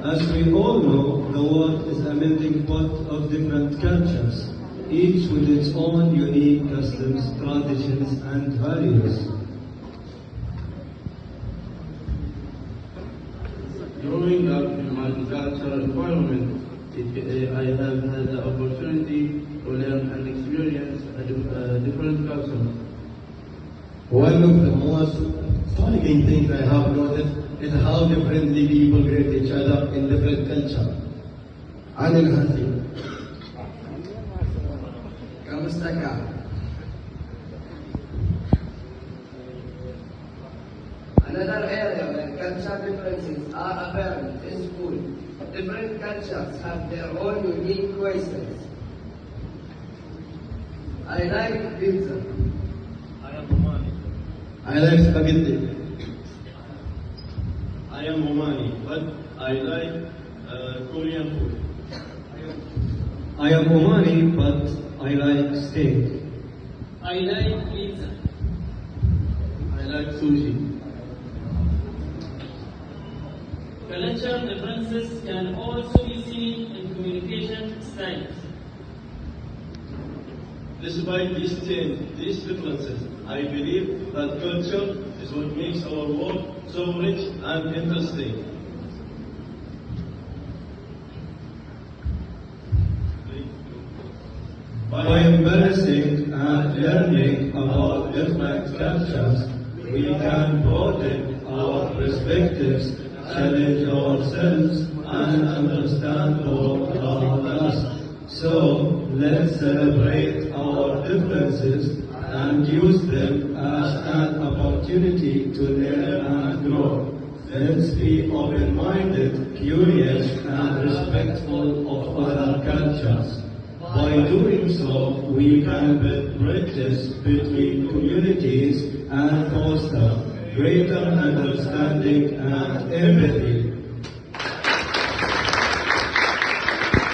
As we all know, the world is a melting pot of different cultures, each with its own unique customs, traditions, and values. Growing up in a multicultural environment, I have had the opportunity to learn and experience a different culture. One of the most striking things I have noticed is how differently people greet each other in different cultures. عن الهزيمة. Kamusta ka? Another area where cultural differences are apparent is food. Different cultures have their own unique questions. I like pizza. I like spaghetti. I am Omani, but I like Korean food. I am Omani, but I like steak. I like pizza. I like sushi. Cultural differences can also be seen in communication styles. Despite these differences, I believe that culture is what makes our world so rich and interesting. By embracing and learning about different cultures, we can broaden our perspectives, challenge ourselves, and understand the world around us. So, let's celebrate our differences and use them as an opportunity to learn and grow. Let's be open-minded, curious, and respectful of other cultures. By doing so, we can build bridges between communities and foster greater understanding and empathy.